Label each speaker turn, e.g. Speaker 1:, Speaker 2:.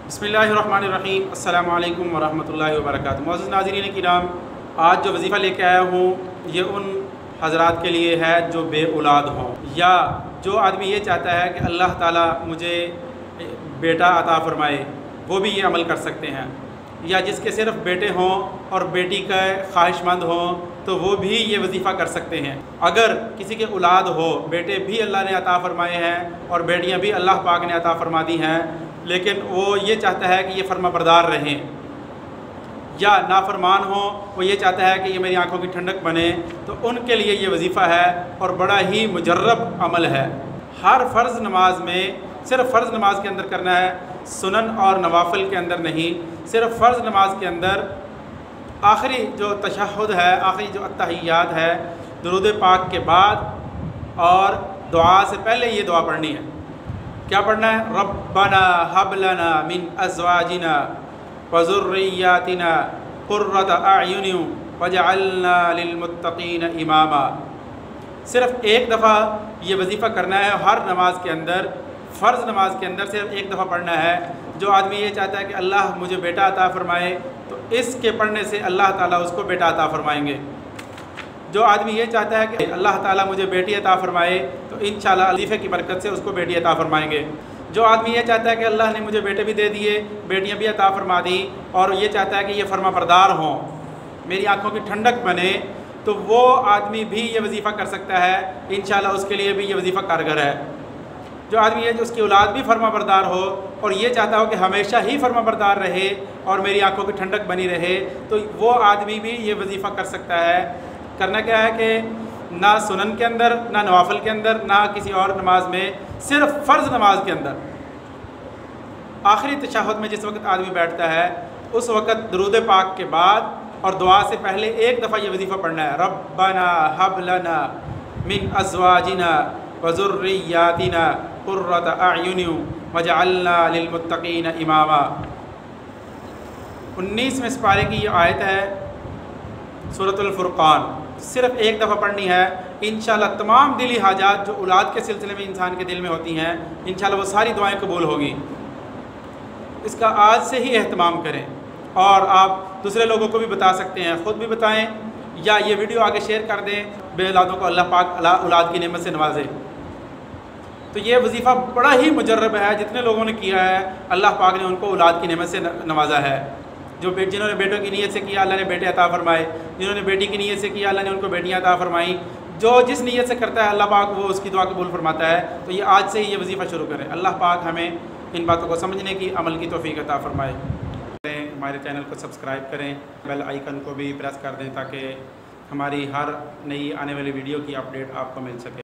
Speaker 1: बिस्मिल्लाहिर्रहमानिर्रहीम। अस्सलामु अलैकुम वरहमतुल्लाहि वबरकातुहू। मुअज़्ज़िज़ नाज़रीन किराम, आज जो वजीफ़ा लेके आया हूँ ये उन हज़रात के लिए है जो बे औलाद हों, या जो आदमी ये चाहता है कि अल्लाह ताला मुझे बेटा अता फ़रमाए, वो भी ये अमल कर सकते हैं। या जिसके सिर्फ़ बेटे हों और बेटी का ख्वाहिशमंद हों तो वो भी ये वजीफ़ा कर सकते हैं। अगर किसी के औलाद हो, बेटे भी अल्लाह ने अता फ़रमाए हैं और बेटियां भी अल्लाह पाक ने अता फ़रमा दी हैं, लेकिन वो ये चाहता है कि ये फर्माबरदार रहें, या नाफरमान हो, वो ये चाहता है कि ये मेरी आंखों की ठंडक बने, तो उनके लिए ये वजीफ़ा है और बड़ा ही मुजर्रब अमल है। हर फ़र्ज़ नमाज में सिर्फ़ फ़र्ज़ नमाज के अंदर करना है, सुनन और नवाफिल के अंदर नहीं। सिर्फ़ फ़र्ज़ नमाज के अंदर आखिरी जो तशहुद है, आखिरी जो अत्तहियात है, दुरूद पाक के बाद और दुआ से पहले ये दुआ पढ़नी है। क्या पढ़ना है? रब्बना हब लना मिन अज़वाजिना व ज़ुर्रिय्यातिना क़ुर्रता अयुनिन वजअलना लिलमुत्तक़ीन इमामा। सिर्फ़ एक दफ़ा ये वजीफ़ा करना है हर नमाज के अंदर, फ़र्ज़ नमाज के अंदर सिर्फ एक दफ़ा पढ़ना है। जो आदमी ये चाहता है कि अल्लाह मुझे बेटा अता फ़रमाए, तो इसके पढ़ने से अल्लाह ताला उसको बेटा अता फ़रमाएंगे। जो आदमी ये चाहता है कि अल्लाह ताला मुझे बेटी अता फ़रमाए, तो इंशाअल्लाह वजीफ़े की बरकत से उसको बेटी अता फ़रमाएंगे। जो आदमी ये चाहता है कि अल्लाह ने मुझे बेटे भी दे दिए, बेटियां भी अता फ़रमा दी, और ये चाहता है कि ये फर्माबरदार हों, मेरी आँखों की ठंडक बने, तो वो आदमी भी ये वजीफ़ा कर सकता है। इंशाअल्लाह उसके लिए भी ये वजीफ़ा कारगर है। जो आदमी है जो उसकी औलाद भी फर्माबरदार हो और ये चाहता हो कि हमेशा ही फर्माबरदार रहे और मेरी आंखों की ठंडक बनी रहे, तो वो आदमी भी ये वजीफ़ा कर सकता है। करना क्या है कि ना सुनन के अंदर, ना नवाफिल के अंदर, ना किसी और नमाज में, सिर्फ फ़र्ज़ नमाज के अंदर आखिरी तशहुद में जिस वक्त आदमी बैठता है उस वक्त दुरूद पाक के बाद और दुआ से पहले एक दफ़ा ये वजीफ़ा पढ़ना है। रब्बना हब लना मिन अज़वाजिना व ज़ुर्रिय्यातिना क़ुर्रता अयुनिन वजअलना लिलमुत्तक़ीन इमामा। 19वें पारे की ये आयत है सूरतुल फुरक़ान। सिर्फ़ एक दफ़ा पढ़नी है। इंशाअल्लाह तमाम दिली हाजात जो औलाद के सिलसिले में इंसान के दिल में होती हैं, इंशाअल्लाह वो सारी दुआएं कबूल होगी। इसका आज से ही एहतमाम करें और आप दूसरे लोगों को भी बता सकते हैं, ख़ुद भी बताएं, या ये वीडियो आगे शेयर कर दें। बे औलादों को अल्लाह पाक औलाद की नेमत से नवाजे। तो ये वजीफ़ा बड़ा ही मुजर्रब है। जितने लोगों ने किया है अल्लाह पाक ने उनको औलाद की नेमत से नवाजा है। जिन्होंने बेटों की नीयत से किया अल्लाह ने बेटे अता फ़रमाए, जिन्होंने बेटी की नीयत से किया अल्लाह ने उनको बेटियां अता फ़रमाई। जो जिस नीयत से करता है अल्लाह पाक वो उसकी दुआ कबूल फरमाता है। तो ये आज से ही ये वजीफ़ा शुरू करें। अल्लाह पाक हमें इन बातों को समझने की, अमल की तौफ़ीक़ अता फ़रमाए। हमारे चैनल को सब्सक्राइब करें, बेल आइकन को भी प्रेस कर दें ताकि हमारी हर नई आने वाली वीडियो की अपडेट आपको मिल सके।